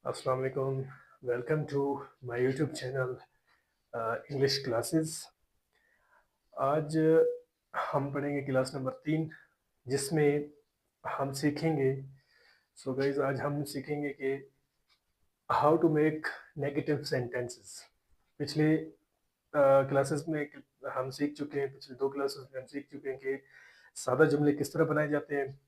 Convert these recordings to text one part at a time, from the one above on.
अस्सलाम वालेकुम। Welcome to my YouTube channel English classes. आज हम पढ़ेंगे क्लास नंबर 3 जिसमें हम सीखेंगे। सो गाइस, आज हम सीखेंगे कि how to make negative sentences. पिछले क्लासेस में हम सीख चुके हैं, पिछले 2 क्लासेस में हम सीख चुके हैं कि सादा जुमले किस तरह बनाए जाते हैं।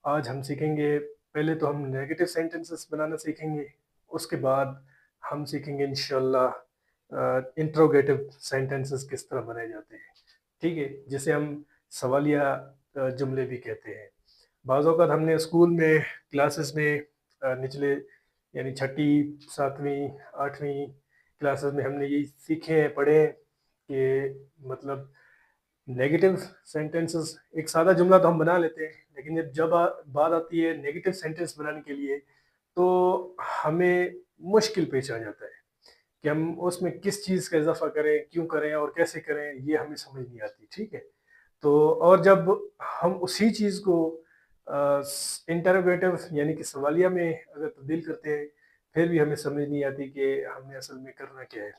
आज हम सीखेंगे, पहले तो हम नेगेटिव सेंटेंसेस बनाना सीखेंगे, उसके बाद हम सीखेंगे इंशाल्लाह इंट्रोगेटिव सेंटेंसेस किस तरह बनाए जाते हैं। ठीक है, जिसे हम सवालिया जुमले भी कहते हैं। बाज़ औक़ात हमने स्कूल में क्लासेस में निचले यानी छठी, 7वीं, 8वीं क्लासेस में हमने यही सीखे हैं, पढ़े हैं कि मतलब नेगेटिव सेंटेंसेस, एक सादा जुमला तो हम बना लेते हैं, लेकिन जब बात आती है नेगेटिव सेंटेंस बनाने के लिए, तो हमें मुश्किल पेश आ जाता है कि हम उसमें किस चीज़ का इजाफा करें, क्यों करें और कैसे करें, ये हमें समझ नहीं आती। ठीक है, तो और जब हम उसी चीज़ को इंटरोगेटिव यानी कि सवालिया में अगर तब्दील करते हैं, फिर भी हमें समझ नहीं आती कि हमने असल में करना क्या है,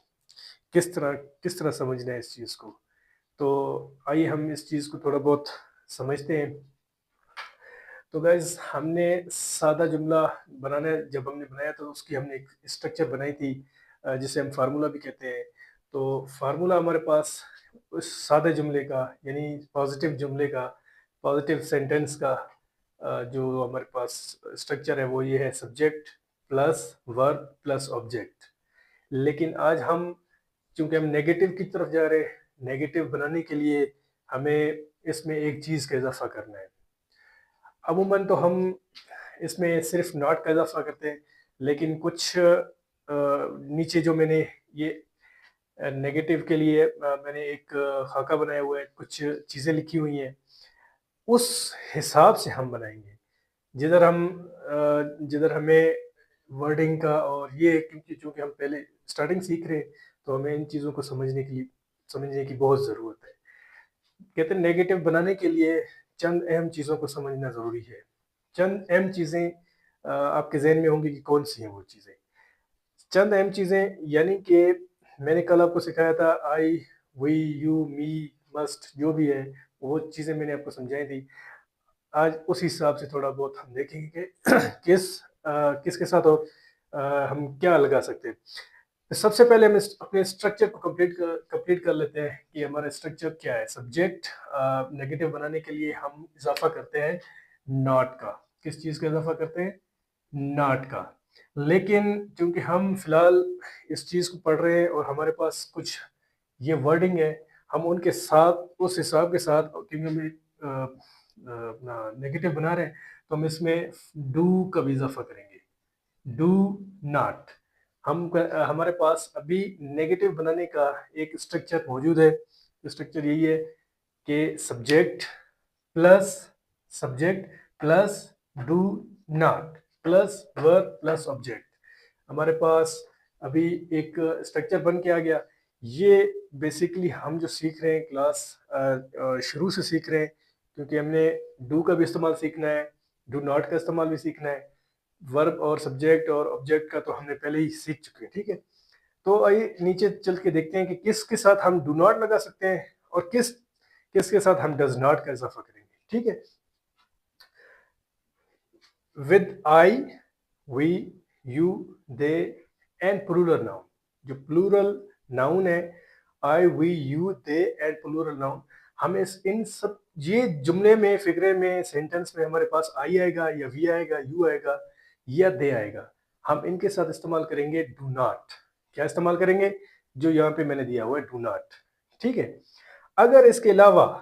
किस तरह समझना है इस चीज़ को। तो आइए हम इस चीज़ को थोड़ा बहुत समझते हैं। तो गाइज़, हमने सादा जुमला जब हमने बनाया तो उसकी हमने एक स्ट्रक्चर बनाई थी, जिसे हम फार्मूला भी कहते हैं। तो फार्मूला हमारे पास उस सादे जुमले का यानी पॉजिटिव सेंटेंस का जो हमारे पास स्ट्रक्चर है वो ये है: subject plus verb plus object. लेकिन आज हम, चूँकि हम नेगेटिव की तरफ जा रहे हैं, नेगेटिव बनाने के लिए हमें इसमें एक चीज़ का इज़ाफ़ा करना है। अमूमन तो हम इसमें सिर्फ़ नॉट का इज़ाफ़ा करते हैं, लेकिन कुछ नीचे जो मैंने ये नेगेटिव के लिए मैंने एक खाका बनाया हुआ है, कुछ चीज़ें लिखी हुई हैं, उस हिसाब से हम बनाएँगे। जिधर हमें वर्डिंग का और ये, क्योंकि चूँकि हम पहले स्टार्टिंग सीख रहे हैं, तो हमें इन चीज़ों को समझने की बहुत ज़रूरत है। कहते हैं नेगेटिव बनाने के लिए चंद अहम चीज़ों को समझना ज़रूरी है। चंद अहम चीज़ें आपके ज़हन में होंगी कि कौन-सी हैं वो चीज़ें। चंद अहम चीज़ें यानी कि मैंने कल आपको सिखाया था आई, वी, यू, मी, मस्ट, जो भी है, वो चीज़ें मैंने आपको समझाई थी। आज उस हिसाब से थोड़ा बहुत हम देखेंगे कि किसके साथ और हम क्या लगा सकते हैं। सबसे पहले हम अपने स्ट्रक्चर को कंप्लीट कर लेते हैं कि हमारा स्ट्रक्चर क्या है। सब्जेक्ट नेगेटिव बनाने के लिए हम इजाफा करते हैं नॉट का। किस चीज़ का इजाफा करते हैं? नॉट का। लेकिन चूंकि हम फिलहाल इस चीज़ को पढ़ रहे हैं और हमारे पास कुछ ये वर्डिंग है, हम उनके साथ उस हिसाब के साथ, क्योंकि हम अपना नेगेटिव बना रहे हैं, तो हम इसमें डू का भी इजाफा करेंगे। Do not. हमारे पास अभी नेगेटिव बनाने का एक स्ट्रक्चर मौजूद है। स्ट्रक्चर यही है कि subject plus do not plus verb plus object. हमारे पास अभी एक स्ट्रक्चर बन के आ गया। ये बेसिकली हम जो सीख रहे हैं क्लास शुरू से सीख रहे हैं, क्योंकि हमने डू का भी इस्तेमाल सीखना है, डू नॉट का इस्तेमाल भी सीखना है। वर्ब और सब्जेक्ट और ऑब्जेक्ट का तो हमने पहले ही सीख चुके हैं। ठीक है, तो आइए नीचे चल के देखते हैं कि किसके साथ हम डू नॉट लगा सकते हैं और किसके साथ हम डज नॉट का इजाफा करेंगे। ठीक है, with I, we, you, they and plural noun. जो प्लूरल नाउन है, I, we, you, they and plural noun, हमें इन सब ये जुमले में, फिक्रे में, सेंटेंस में हमारे पास आई आएगा या वी आएगा, यू आएगा या दे आएगा। हम इनके साथ इस्तेमाल करेंगे डू नॉट। क्या इस्तेमाल करेंगे? जो यहाँ पे मैंने दिया हुआ है, डू नॉट। ठीक है, अगर इसके अलावा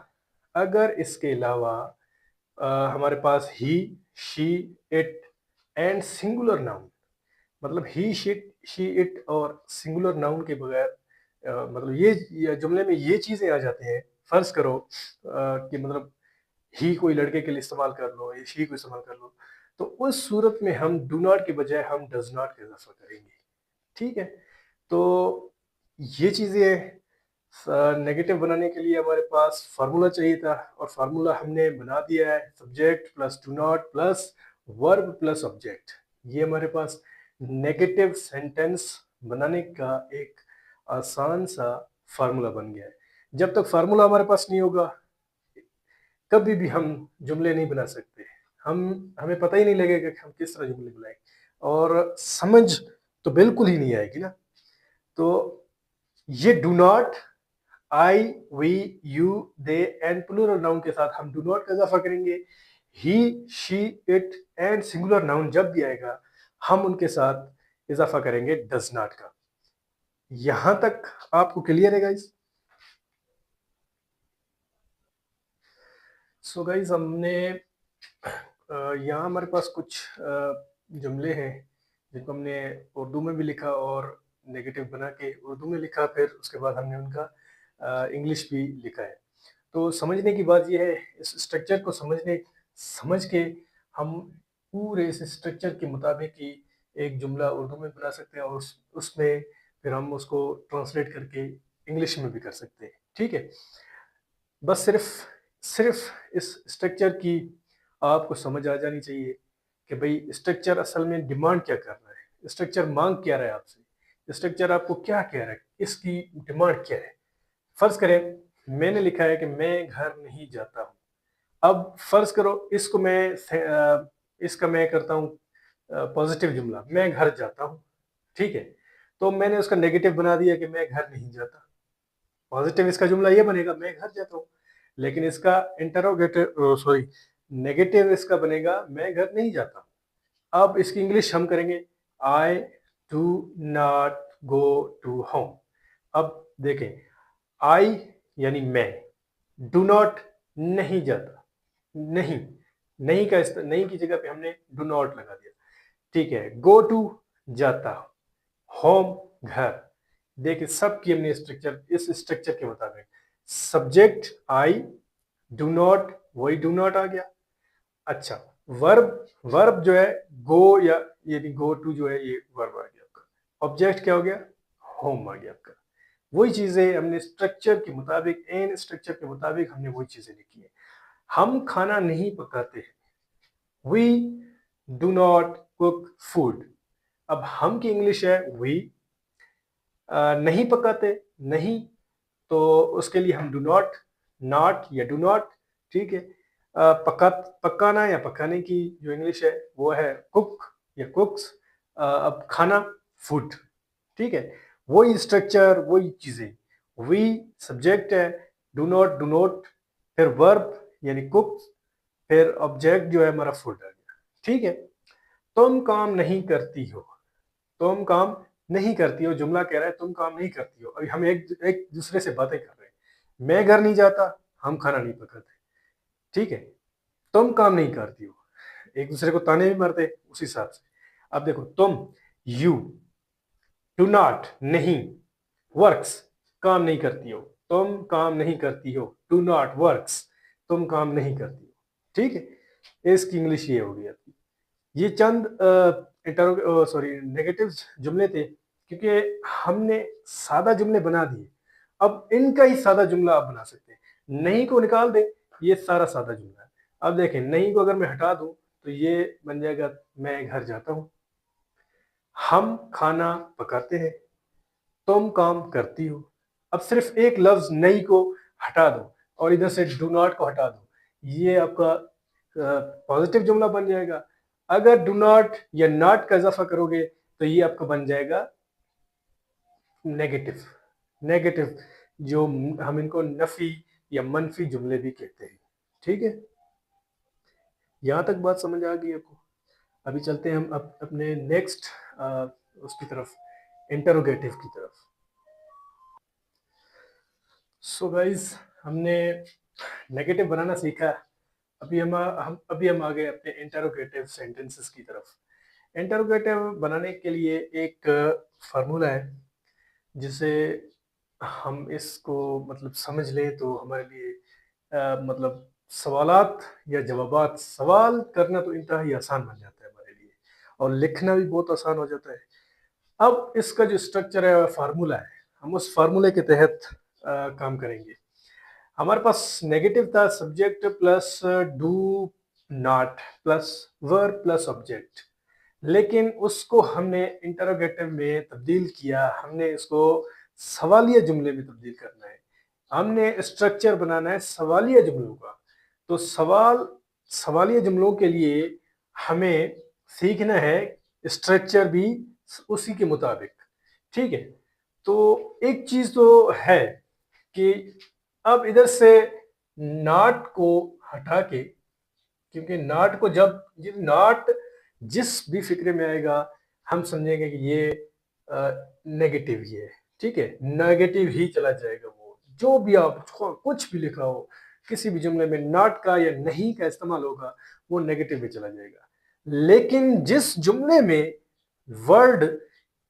हमारे पास he, she, it and singular noun, मतलब ही, शी, इट और सिंगुलर नाउन के बगैर मतलब ये जुमले में ये चीज़ें आ जाती हैं। फर्ज करो कि मतलब ही कोई लड़के के लिए इस्तेमाल कर लो या शी को इस्तेमाल कर लो, तो उस सूरत में हम डू नॉट के बजाय हम डज नॉट का इजाफा करेंगे। ठीक है, तो ये चीज़ें नेगेटिव बनाने के लिए हमारे पास फार्मूला चाहिए था, और फार्मूला हमने बना दिया है। Subject plus do not plus verb plus object, ये हमारे पास नेगेटिव सेंटेंस बनाने का एक आसान सा फार्मूला बन गया है। जब तक फार्मूला हमारे पास नहीं होगा, कभी भी हम जुमले नहीं बना सकते। हमें पता ही नहीं लगेगा कि हम किस तरह जुमले बनाएँ और समझ तो बिल्कुल ही नहीं आएगी ना। तो ये do not, I, we, you, they and plural noun के साथ हम डू नॉट का इज़ाफ़ा करेंगे। He, she, it and singular noun जब भी आएगा, हम उनके साथ इज़ाफ़ा करेंगे डज़ नॉट का। यहाँ तक आपको क्लियर है गाइज़? सो गाइज़ हमने यहाँ हमारे पास कुछ जुमले हैं जिनको हमने उर्दू में भी लिखा और नेगेटिव बना के उर्दू में लिखा, फिर उसके बाद हमने उनका इंग्लिश भी लिखा है। तो समझने की बात ये है, इस स्ट्रक्चर को समझ के हम पूरे इस स्ट्रक्चर के मुताबिक ही एक जुमला उर्दू में बना सकते हैं और उसमें फिर हम उसको ट्रांसलेट करके इंग्लिश में भी कर सकते हैं। ठीक है? बस सिर्फ इस स्ट्रक्चर की आपको समझ आ जानी चाहिए कि भाई स्ट्रक्चर असल में डिमांड क्या कर रहा है, स्ट्रक्चर मांग क्या रहा है आपसे, स्ट्रक्चर आपको क्या कह रहा है, इसकी डिमांड क्या है। फर्ज करें मैंने लिखा है कि मैं घर नहीं जाता हूँ। अब फर्ज करो इसका मैं करता हूँ पॉजिटिव जुमला, मैं घर जाता हूँ। ठीक है, तो मैंने उसका नेगेटिव बना दिया कि मैं घर नहीं जाता। पॉजिटिव इसका जुमला ये बनेगा मैं घर जाता हूँ, लेकिन इसका नेगेटिव इसका बनेगा मैं घर नहीं जाता। अब इसकी इंग्लिश हम करेंगे I do not go to home. अब देखें, आई यानी मैं, डू नॉट नहीं जाता, नहीं, नहीं की जगह पे हमने डू नॉट लगा दिया। ठीक है, गो टू जाता, होम घर। देखिए सबकी हमने स्ट्रक्चर इस स्ट्रक्चर के मुताबिक सब्जेक्ट आई, डू नॉट वही डू नॉट आ गया। अच्छा, वर्ब वर्ब जो है गो या यानी गो टू जो है ये वर्ब आ गया आपका। ऑब्जेक्ट क्या हो गया? होम आ गया आपका। वही चीजें हमने स्ट्रक्चर के मुताबिक एन स्ट्रक्चर के मुताबिक हमने वही चीजें लिखी है। हम खाना नहीं पकाते हैं, we do not cook food. अब हम की इंग्लिश है वी, नहीं पकाते, नहीं, तो उसके लिए हम डू नॉट, नॉट या डू नॉट। ठीक है, पकाना या पकाने की जो इंग्लिश है वो है कुक या कुक्स। अब खाना फूड। ठीक है, वही स्ट्रक्चर वही चीजें। वी सब्जेक्ट है, डू नॉट, फिर वर्ब यानी कुक, फिर ऑब्जेक्ट जो है हमारा फूड आ गया। ठीक है, तुम काम नहीं करती हो, तुम काम नहीं करती हो, जुमला कह रहा है तुम काम नहीं करती हो। अभी हम एक दूसरे से बातें कर रहे हैं, मैं घर नहीं जाता, हम खाना नहीं पकाते। ठीक है, तुम काम नहीं करती हो, एक दूसरे को ताने भी मारते उस हिसाब से। अब देखो तुम, यू, डू नॉट नहीं, वर्क्स काम नहीं करती हो, तुम काम नहीं करती हो, डू नॉट वर्क्स तुम काम नहीं करती हो। ठीक है, इसकी इंग्लिश ये होगी आपकी। ये चंद नेगेटिव जुमले थे क्योंकि हमने सादा जुमले बना दिए। अब इनका ही सादा जुमला आप बना सकते हैं। नहीं को निकाल दें, ये सारा सादा जुमला है। अब देखें, नहीं को अगर मैं हटा दूं तो ये बन जाएगा मैं घर जाता हूं, हम खाना पकाते हैं, तुम काम करती हो। अब सिर्फ एक लफ्ज नहीं को हटा दो और इधर से डू नॉट को हटा दो, ये आपका पॉजिटिव जुमला बन जाएगा। अगर डू नॉट या नॉट का इजाफा करोगे तो ये आपका बन जाएगा नेगेटिव। नेगेटिव जो हम इनको नफी या मनफी जुमले भी कहते हैं। ठीक है, यहां तक बात समझ आ गई आपको? अभी चलते हैं हम अपने नेक्स्ट उसकी तरफ, इंटरोगेटिव की तरफ। सो गाइज हमने नेगेटिव बनाना सीखा। अभी हम आ गए अपने इंटरोगेटिव सेंटेंसेस की तरफ। इंटरोगेटिव बनाने के लिए एक फार्मूला है जिसे हम इसको मतलब समझ लें तो हमारे लिए मतलब सवालात या जवाबात, सवाल करना तो इंतहा ही आसान बन जाता है हमारे लिए और लिखना भी बहुत आसान हो जाता है। अब इसका जो स्ट्रक्चर है फार्मूला है, हम उस फार्मूले के तहत काम करेंगे। हमारे पास नेगेटिव था subject plus do not plus verb plus object. लेकिन उसको हमने इंटरोगेटिव में तब्दील किया, हमने इसको सवालिया जुमले में तब्दील करना है, हमने स्ट्रक्चर बनाना है सवालिया जुमलों का। तो सवालिया जुमलों के लिए हमें सीखना है स्ट्रक्चर भी उसी के मुताबिक, ठीक है। तो एक चीज तो है कि अब इधर से नॉट को हटा के, क्योंकि नॉट को जब नॉट जिस भी फिक्रे में आएगा हम समझेंगे कि ये नेगेटिव ही है, ठीक है, नेगेटिव ही चला जाएगा। वो जो भी आप कुछ भी लिखा हो किसी भी जुमले में नॉट का या नहीं का इस्तेमाल होगा वो नेगेटिव में चला जाएगा। लेकिन जिस जुमले में वर्ड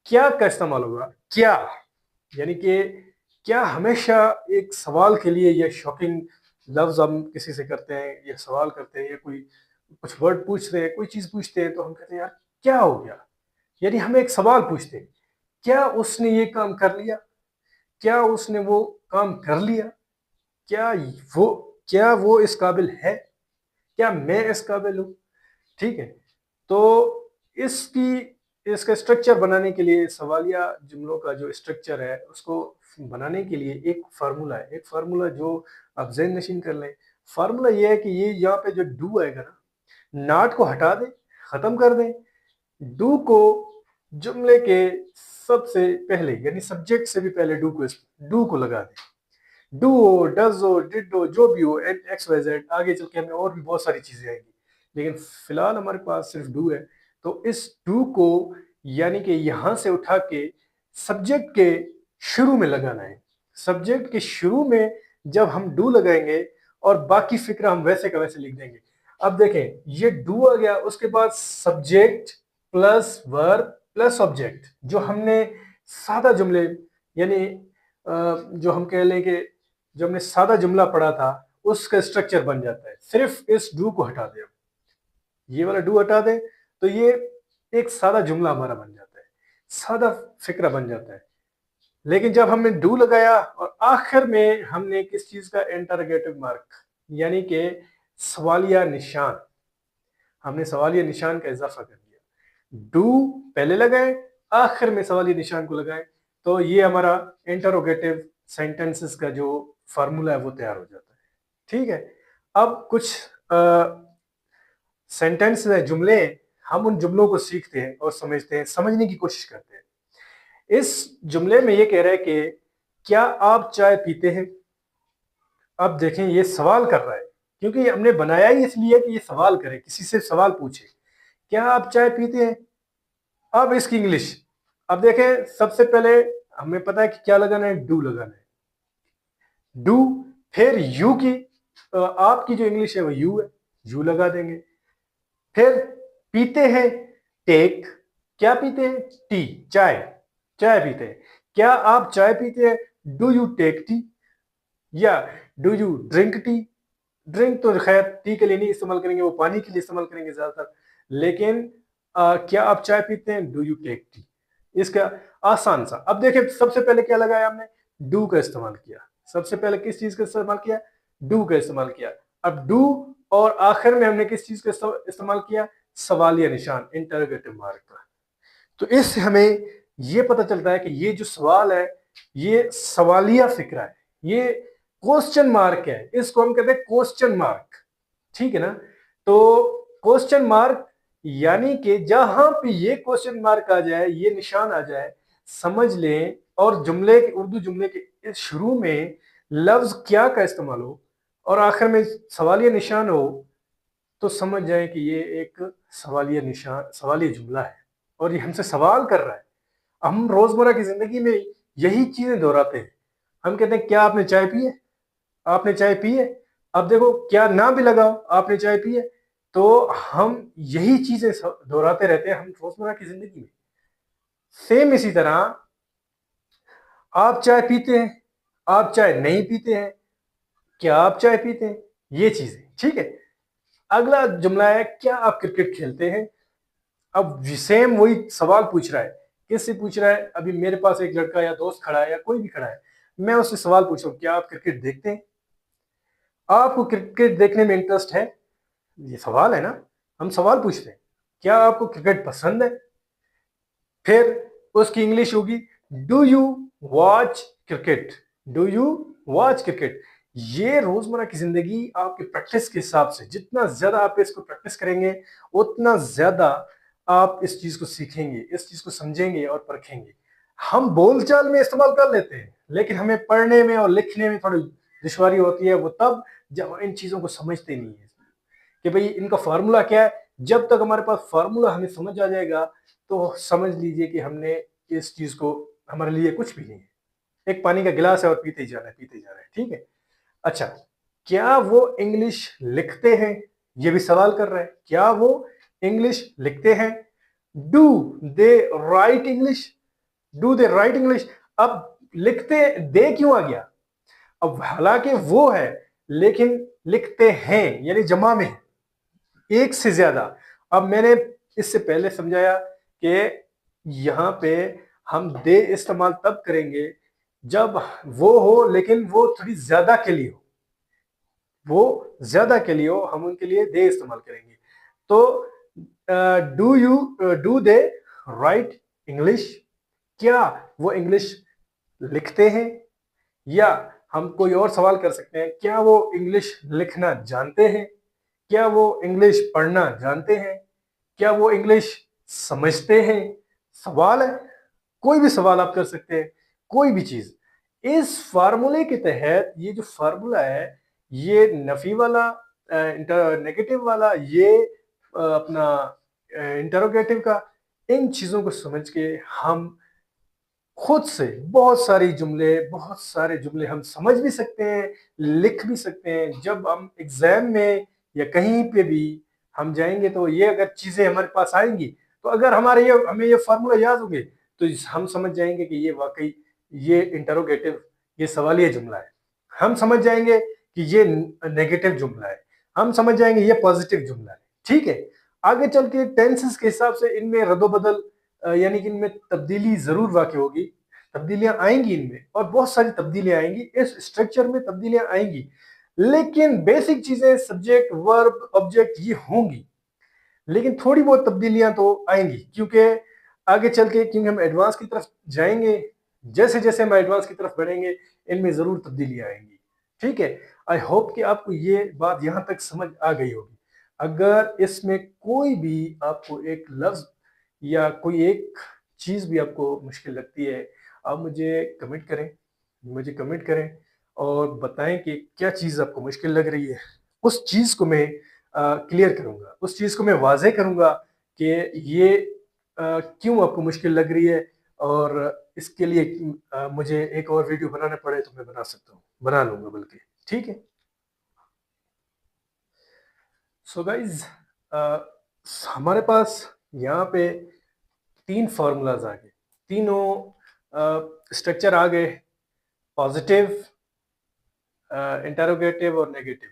क्या का इस्तेमाल होगा, क्या यानी कि क्या हमेशा एक सवाल के लिए या शॉकिंग लफ्ज हम किसी से करते हैं या सवाल करते हैं या कोई कुछ वर्ड पूछ रहे हैं, कोई चीज पूछते हैं तो हम कहते हैं यार क्या हो गया, यानी हम एक सवाल पूछते हैं, क्या उसने ये काम कर लिया, क्या उसने वो काम कर लिया, क्या वो क्या वो इस काबिल है, क्या मैं इस काबिल हूं, ठीक है। तो इसका स्ट्रक्चर बनाने के लिए, सवालिया जुमलों का जो स्ट्रक्चर है उसको बनाने के लिए एक फार्मूला है, एक फार्मूला जो आप ज़हन नशीन कर लें। फार्मूला ये है कि ये यहाँ पे जो डू आएगा ना, नॉट को हटा दें, खत्म कर दें, डू को जुमले के सबसे पहले यानी सब्जेक्ट से भी पहले डू को लगा दें। डू हो, डज हो, डिड हो, जो भी हो, एक्स वाई जेड, आगे चल के हमें और भी बहुत सारी चीजें आएंगी, लेकिन फिलहाल हमारे पास सिर्फ डू है। तो इस डू को यानी कि यहां से उठा के सब्जेक्ट के शुरू में लगाना है। सब्जेक्ट के शुरू में जब हम डू लगाएंगे और बाकी फिक्र हम वैसे का वैसे लिख देंगे। अब देखें ये डू आ गया, उसके बाद subject plus verb plus object, जो हमने सादा जुमले यानी जो हम कह लें कि जो हमने सादा जुमला पढ़ा था उसका स्ट्रक्चर बन जाता है। सिर्फ इस डू को हटा दें, ये वाला डू हटा दें तो ये एक सादा जुमला हमारा बन जाता है, सादा फिक्रा बन जाता है। लेकिन जब हमने डू लगाया और आखिर में हमने किस चीज का इंटरोगेटिव मार्क यानी कि सवालिया निशान, हमने सवालिया निशान का इजाफा कर दिया, डू पहले लगाए आखिर में सवालिया निशान को लगाए, तो ये हमारा इंटरोगेटिव सेंटेंसेस का जो फार्मूला है वो तैयार हो जाता है, ठीक है। अब कुछ सेंटेंस है, जुमले, हम उन जुमलों को सीखते हैं और समझते हैं, समझने की कोशिश करते हैं। इस जुमले में ये कह रहा है कि क्या आप चाय पीते हैं। अब देखें ये सवाल कर रहा है, क्योंकि हमने बनाया ही इसलिए कि ये सवाल करे, किसी से सवाल पूछे, क्या आप चाय पीते हैं। अब इसकी इंग्लिश, अब देखें सबसे पहले हमें पता है कि क्या लगाना है, डू लगाना है, डू, फिर यू की आपकी जो इंग्लिश है वो यू है, यू लगा देंगे, फिर पीते हैं टेक, क्या पीते हैं, टी, चाय, चाय पीते हैं, क्या आप चाय पीते हैं, डू यू टेक टी, या do you drink tea. Drink तो खैर टी के लिए नहीं इस्तेमाल करेंगे, वो पानी के लिए इस्तेमाल करेंगे ज्यादातर, लेकिन क्या आप चाय पीते हैं, डू यू टेक टी, इसका आसान सा। अब देखिए सबसे पहले क्या लगाया हमने, डू का इस्तेमाल किया, सबसे पहले किस चीज का इस्तेमाल किया, डू का इस्तेमाल किया। अब डू और आखिर में हमने किस चीज का इस्तेमाल किया, सवालिया निशान, इंटरोगेटिव मार्क का। तो इससे हमें ये पता चलता है कि ये जो सवाल है ये सवालिया फिक्रा है, ये क्वेश्चन मार्क है, इसको हम कहते हैं क्वेश्चन मार्क, ठीक है ना। तो क्वेश्चन मार्क यानी कि जहां पे ये क्वेश्चन मार्क आ जाए, ये निशान आ जाए, समझ लें, और जुमले के, उर्दू जुमले के शुरू में लफ्ज क्या का इस्तेमाल हो और आखिर में सवालिया निशान हो, तो समझ जाए कि ये एक सवालिया निशान, सवालिया जुमला है और ये हमसे सवाल कर रहा है। हम रोजमर्रा की जिंदगी में यही चीजें दोहराते हैं। हम कहते हैं क्या आपने चाय पी है, आपने चाय पी है। अब देखो क्या ना भी लगाओ, आपने चाय पी है, तो हम यही चीजें दोहराते रहते हैं हम रोजमर्रा की जिंदगी में। सेम इसी तरह आप चाय पीते हैं, आप चाय नहीं पीते हैं, क्या आप चाय पीते हैं, ये चीजें, ठीक है। अगला जुमला है, क्या आप क्रिकेट खेलते हैं। अब सेम वही सवाल पूछ रहा है, किससे पूछ रहा है, अभी मेरे पास एक लड़का या दोस्त खड़ा है या कोई भी खड़ा है, मैं उससे सवाल पूछ रहा हूं, क्या आप क्रिकेट देखते हैं, आपको क्रिकेट देखने में इंटरेस्ट है, ये सवाल है ना, हम सवाल पूछते हैं, क्या आपको क्रिकेट पसंद है? फिर उसकी इंग्लिश होगी do you watch cricket, do you watch cricket. ये रोजमर्रा की जिंदगी आपकी प्रैक्टिस के हिसाब से, जितना ज्यादा आप इसको प्रैक्टिस करेंगे उतना ज्यादा आप इस चीज को सीखेंगे, इस चीज को समझेंगे और परखेंगे। हम बोलचाल में इस्तेमाल कर लेते हैं, लेकिन हमें पढ़ने में और लिखने में थोड़ी दुश्वारी होती है, वो तब जब इन चीजों को समझते नहीं है कि भाई इनका फार्मूला क्या है। जब तक हमारे पास फार्मूला हमें समझ आ जाएगा तो समझ लीजिए कि हमने इस चीज को, हमारे लिए कुछ भी नहीं है। एक पानी का गिलास है और पीते ही जा रहा है, पीते ही जा रहा है, ठीक है। अच्छा, क्या वो इंग्लिश लिखते हैं? ये भी सवाल कर रहा है, क्या वो इंग्लिश लिखते हैं? Do they right English, do they right English. अब लिखते दे क्यों आ गया? अब हालांकि वो है, लेकिन लिखते हैं यानी जमा में है, एक से ज्यादा। अब मैंने इससे पहले समझाया कि यहां पे हम दे इस्तेमाल तब करेंगे जब वो हो, लेकिन वो थोड़ी ज्यादा के लिए हो, वो ज्यादा के लिए हो, हम उनके लिए दे इस्तेमाल करेंगे। तो डू दे राइट इंग्लिश, क्या वो इंग्लिश लिखते हैं? या हम कोई और सवाल कर सकते हैं, क्या वो इंग्लिश लिखना जानते हैं? क्या वो इंग्लिश पढ़ना जानते हैं? क्या वो इंग्लिश समझते हैं? सवाल है, कोई भी सवाल आप कर सकते हैं, कोई भी चीज। इस फार्मूले के तहत ये जो फार्मूला है, ये नफी वाला, नेगेटिव वाला, ये अपना इंटरोगेटिव का, इन चीजों को समझ के हम खुद से बहुत सारे जुमले हम समझ भी सकते हैं, लिख भी सकते हैं। जब हम एग्जाम में या कहीं पे भी हम जाएंगे तो ये अगर चीजें हमारे पास आएंगी, तो अगर हमें ये फार्मूला याद होंगे तो हम समझ जाएंगे कि ये वाकई ये इंटरोगेटिव, ये सवालिया जुमला है। हम समझ जाएंगे कि ये नेगेटिव जुमला है, हम समझ जाएंगे ये पॉजिटिव जुमला है, ठीक है। आगे चल के टेंसेस के हिसाब से इनमें रद्दोबदल, यानी कि इनमें तब्दीली जरूर वाक़ होगी, तब्दीलियां आएंगी इनमें, और बहुत सारी तब्दीलियां आएंगी, इस स्ट्रक्चर में तब्दीलियां आएंगी। लेकिन बेसिक चीजें सब्जेक्ट वर्ब ऑब्जेक्ट ये होंगी, लेकिन थोड़ी बहुत तब्दीलियां तो आएंगी, क्योंकि आगे चल के, क्योंकि हम एडवांस की तरफ जाएंगे, जैसे जैसे हम एडवांस की तरफ बढ़ेंगे इनमें जरूर तब्दीलियां आएंगी, ठीक है। आई होप कि आपको ये बात यहां तक समझ आ गई होगी। अगर इसमें कोई भी आपको एक लफ्ज या कोई एक चीज भी आपको मुश्किल लगती है, आप मुझे कमेंट करें और बताएं कि क्या चीज आपको मुश्किल लग रही है। उस चीज को मैं क्लियर करूंगा, उस चीज को मैं वाजे करूंगा कि ये क्यों आपको मुश्किल लग रही है, और इसके लिए मुझे एक और वीडियो बनाना पड़े तो मैं बना सकता हूँ, बना लूंगा बल्कि, ठीक है। सो गाइज, हमारे पास यहाँ पे तीन फार्मूलाज आ गए, तीनों स्ट्रक्चर आ गए, पॉजिटिव, इंटरोगेटिव और नेगेटिव।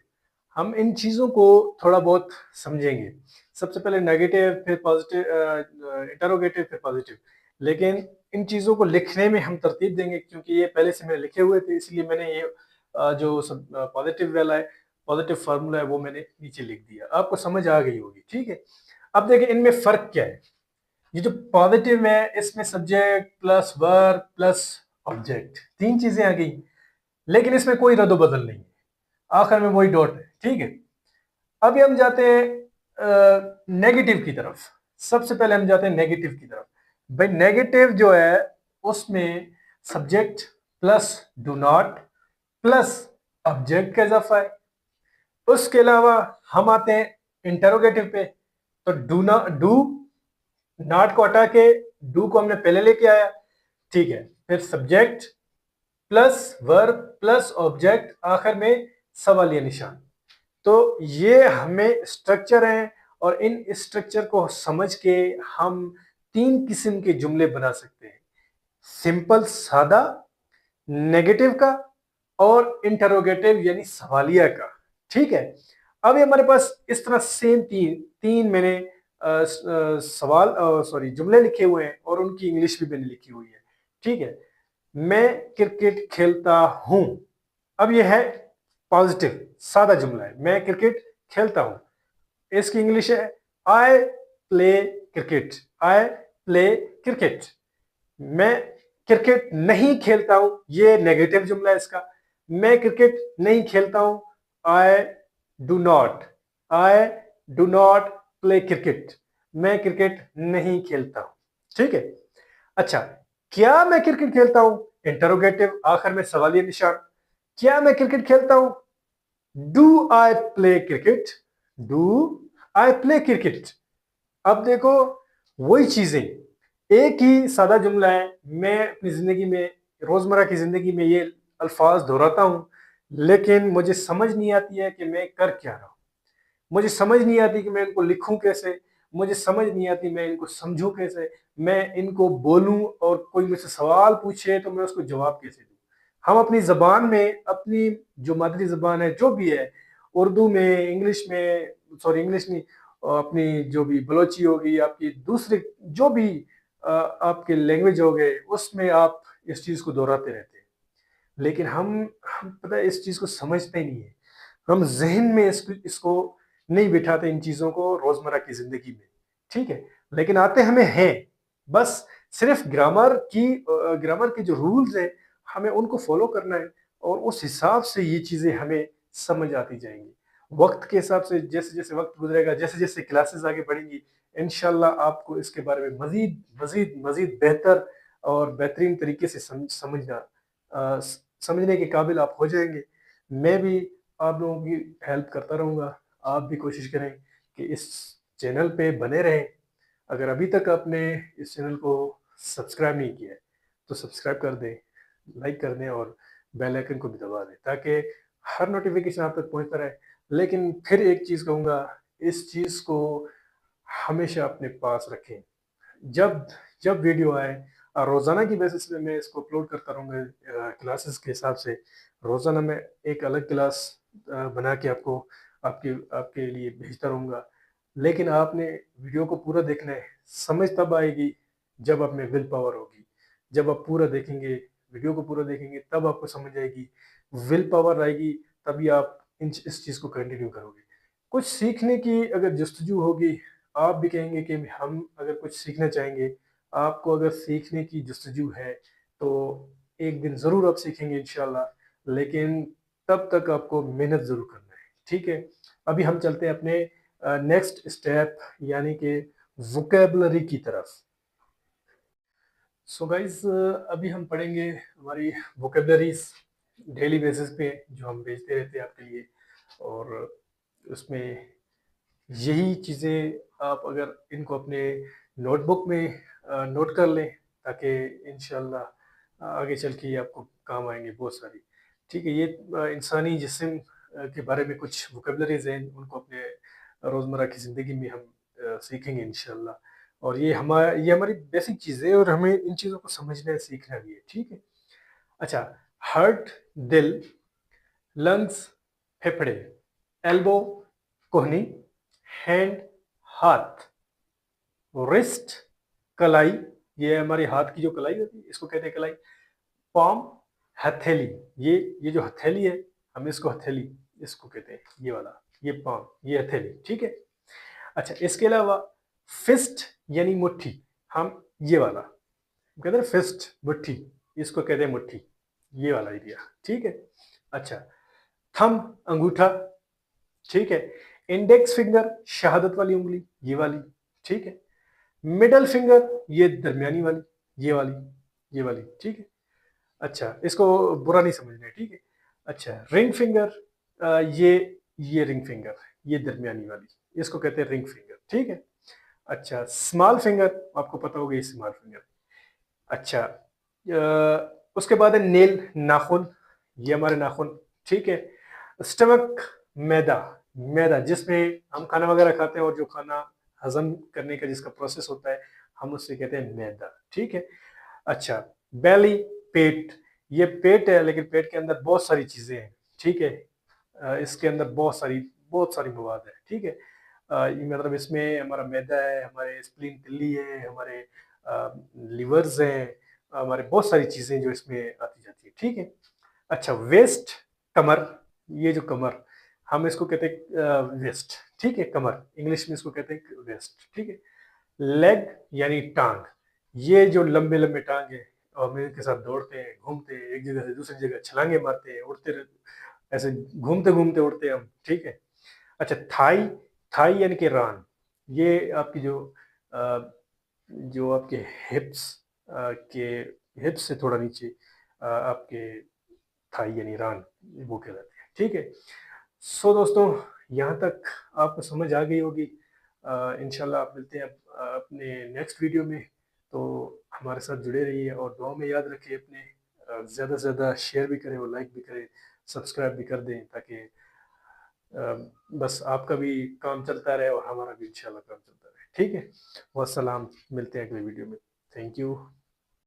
हम इन चीज़ों को थोड़ा बहुत समझेंगे। सबसे पहले नेगेटिव, फिर पॉजिटिव, इंटरोगेटिव, फिर पॉजिटिव। लेकिन इन चीज़ों को लिखने में हम तरतीब देंगे, क्योंकि ये पहले से मैंने लिखे हुए थे, इसलिए मैंने ये जो पॉजिटिव वाला है, पॉजिटिव फार्मूला है, वो मैंने नीचे लिख दिया। आपको समझ आ गई होगी, ठीक है। अब देखिए इनमें फ़र्क क्या है। ये जो पॉजिटिव है, इसमें subject plus verb plus object, तीन चीज़ें आ गई, लेकिन इसमें कोई रद्द बदल नहीं है, आखिर में वही डॉट है, ठीक है। अभी हम जाते हैं नेगेटिव की तरफ। सबसे पहले हम जाते हैं नेगेटिव की तरफ। भाई नेगेटिव जो है उसमें subject plus do not plus object का इजाफा है। उसके अलावा हम आते हैं इंटरोगेटिव पे, तो डू नॉट को हटा के डू को हमने पहले लेके आया, ठीक है। फिर subject plus verb plus object, आखिर में सवालिया निशान। तो ये हमें स्ट्रक्चर है, और इन स्ट्रक्चर को समझ के हम तीन किस्म के जुमले बना सकते हैं, सिंपल सादा, नेगेटिव का, और इंटरोगेटिव यानी सवालिया का, ठीक है। अब ये हमारे पास इस तरह सेम तीन तीन मैंने सवाल, सॉरी, जुमले लिखे हुए हैं, और उनकी इंग्लिश भी मैंने लिखी हुई है, ठीक है। मैं क्रिकेट खेलता हूं। अब यह है पॉजिटिव सादा जुमला है, मैं क्रिकेट खेलता हूं। इसकी इंग्लिश है I play cricket, I play cricket. मैं क्रिकेट नहीं खेलता हूं, ये नेगेटिव जुमला है इसका। मैं क्रिकेट नहीं खेलता हूं, आई do not, I do not play cricket. मैं क्रिकेट नहीं खेलता हूं, ठीक है। अच्छा, क्या मैं क्रिकेट खेलता हूं, इंटरोगेटिव, आखिर में सवालिया निशान। क्या मैं क्रिकेट खेलता हूं, do I play cricket, do I play cricket. अब देखो वही चीजें, एक ही सादा जुमला है, मैं अपनी जिंदगी में, रोजमर्रा की जिंदगी में ये अल्फाज दोहराता हूं, लेकिन मुझे समझ नहीं आती है कि मैं कर क्या रहा हूं। मुझे समझ नहीं आती कि मैं इनको लिखूं कैसे, मुझे समझ नहीं आती मैं इनको समझूं कैसे, मैं इनको बोलूं, और कोई मुझसे सवाल पूछे तो मैं उसको जवाब कैसे दूं। हम अपनी जबान में, अपनी जो मादरी जबान है जो भी है, उर्दू में, इंग्लिश में, सॉरी इंग्लिश नहीं, अपनी जो भी बलोची होगी, आपकी दूसरे जो भी आपके लैंग्वेज हो गए, उसमें आप इस चीज को दोहराते रहते हैं। लेकिन हम पता है इस चीज को समझते नहीं है। हम जहन में इसको नहीं बिठाते, इन चीजों को रोजमर्रा की जिंदगी में, ठीक है। लेकिन आते हमें हैं, बस सिर्फ ग्रामर के जो रूल्स हैं, हमें उनको फॉलो करना है, और उस हिसाब से ये चीजें हमें समझ आती जाएंगी। वक्त के हिसाब से, जैसे जैसे वक्त गुजरेगा, जैसे जैसे क्लासेस आगे बढ़ेंगी, इंशाल्लाह आपको इसके बारे में मजीद मजीद मजीद बेहतर और बेहतरीन तरीके से समझने के काबिल आप हो जाएंगे। मैं भी आप लोगों की हेल्प करता रहूँगा। आप भी कोशिश करें कि इस चैनल पे बने रहें। अगर अभी तक आपने इस चैनल को सब्सक्राइब नहीं किया है तो सब्सक्राइब कर दें, लाइक कर दें, और बेल आइकन को भी दबा दें, ताकि हर नोटिफिकेशन आप तक पहुंचता रहे। लेकिन फिर एक चीज़ कहूँगा, इस चीज़ को हमेशा अपने पास रखें। जब जब वीडियो आए, रोज़ाना की बेसिस पे मैं इसको अपलोड करता रहूँगा, क्लासेस के हिसाब से। रोज़ाना मैं एक अलग क्लास बना के आपको, आपके आपके लिए भेजता रहूँगा। लेकिन आपने वीडियो को पूरा देखना है। समझ तब आएगी जब आप में विल पावर होगी। जब आप पूरा देखेंगे, वीडियो को पूरा देखेंगे, तब आपको समझ आएगी। विल पावर आएगी, तभी आप इस चीज़ को कंटिन्यू करोगे। कुछ सीखने की अगर जस्तजू होगी, आप भी कहेंगे कि हम अगर कुछ सीखना चाहेंगे, आपको अगर सीखने की जस्तजू है, तो एक दिन ज़रूर आप सीखेंगे इंशाल्लाह। लेकिन तब तक आपको मेहनत ज़रूर करना है, ठीक है। अभी हम चलते हैं अपने नेक्स्ट स्टेप, यानी कि वोकेबलरी की तरफ। सो गाइज, अभी हम पढ़ेंगे हमारी वोकेबलरीज डेली बेसिस पे, जो हम भेजते रहते हैं आपके लिए। और उसमें यही चीज़ें आप अगर इनको अपने नोटबुक में नोट कर लें, ताकि इंशाल्लाह आगे चल के ये आपको काम आएंगे बहुत सारी, ठीक है। ये इंसानी जिस्म के बारे में कुछ वोकेबलरीज हैं, उनको अपने रोज़मर्रा की ज़िंदगी में हम सीखेंगे इंशाल्लाह। और ये हमारी बेसिक चीज़ें हैं, और हमें इन चीज़ों को समझना है, सीखना भी है, ठीक है। अच्छा, हार्ट दिल, लंग्स फेफड़े, एल्बो कोहनी, हैंड हाथ, रिस्ट कलाई, ये हमारे हाथ की जो कलाई होती है इसको कहते हैं कलाई। पाम हथेली, ये जो हथेली है, हम इसको हथेली इसको कहते हैं, ये वाला, ये पाम, ये हथेली, ठीक है। अच्छा, इसके अलावा फिस्ट यानी मुट्ठी, हम ये वाला कहते हैं फिस्ट, मुट्ठी, इसको कहते हैं मुट्ठी, ये वाला एरिया, ठीक है। अच्छा, थंब अंगूठा, ठीक है। इंडेक्स फिंगर शहादत वाली उंगली, ये वाली, ठीक है। मिडल फिंगर ये दरमियानी वाली, ये वाली, ये वाली, ठीक है। अच्छा, इसको बुरा नहीं समझना है, ठीक है। अच्छा, रिंग फिंगर, ये रिंग फिंगर, ये दरमियानी वाली, इसको कहते हैं रिंग फिंगर, ठीक है। अच्छा, स्मॉल फिंगर, आपको पता होगा ये स्मॉल फिंगर। अच्छा, उसके बाद है नेल, नाखून, ये हमारे नाखून, ठीक है। स्टमक मैदा, मैदा जिसमें हम खाना वगैरह खाते हैं, और जो खाना हजम करने का जिसका प्रोसेस होता है, हम उससे कहते हैं मैदा, ठीक है। अच्छा, बेली पेट, ये पेट है, लेकिन पेट के अंदर बहुत सारी चीजें हैं, ठीक है। इसके अंदर बहुत सारी मवाद है, ठीक है। ये मतलब इसमें हमारा मैदा है, हमारे स्प्लीन तिल्ली है, हमारे लिवर्स हैं, हमारे बहुत सारी चीजें जो इसमें आती जाती है, ठीक है। अच्छा, वेस्ट कमर, ये जो कमर, हम इसको कहते हैं वेस्ट, ठीक है। कमर इंग्लिश में इसको कहते हैं वेस्ट, ठीक है। लेग यानी टांग, ये जो लंबे लंबे टांग है और हम इनके साथ दौड़ते हैं, घूमते हैं, एक जगह से दूसरी जगह छलांगे मारते हैं, उड़ते ऐसे घूमते घूमते उड़ते हैं हम, ठीक है। अच्छा, थाई, थाई यानी कि रान, ये आपकी जो आपके हिप्स के हिप्स से थोड़ा नीचे आपके थाई यानी रान, वो कहलाते हैं, ठीक है। सो दोस्तों, यहाँ तक आपको समझ आ गई होगी। इंशाल्लाह आप मिलते हैं अपने नेक्स्ट वीडियो में। तो हमारे साथ जुड़े रहिए और दुआ में याद रखिए अपने, ज़्यादा से ज़्यादा शेयर भी करें और लाइक भी करें, सब्सक्राइब भी कर दें, ताकि बस आपका भी काम चलता रहे और हमारा भी इंशाल्लाह काम चलता रहे, ठीक है। वस्सलाम, मिलते हैं अगले वीडियो में। Thank you.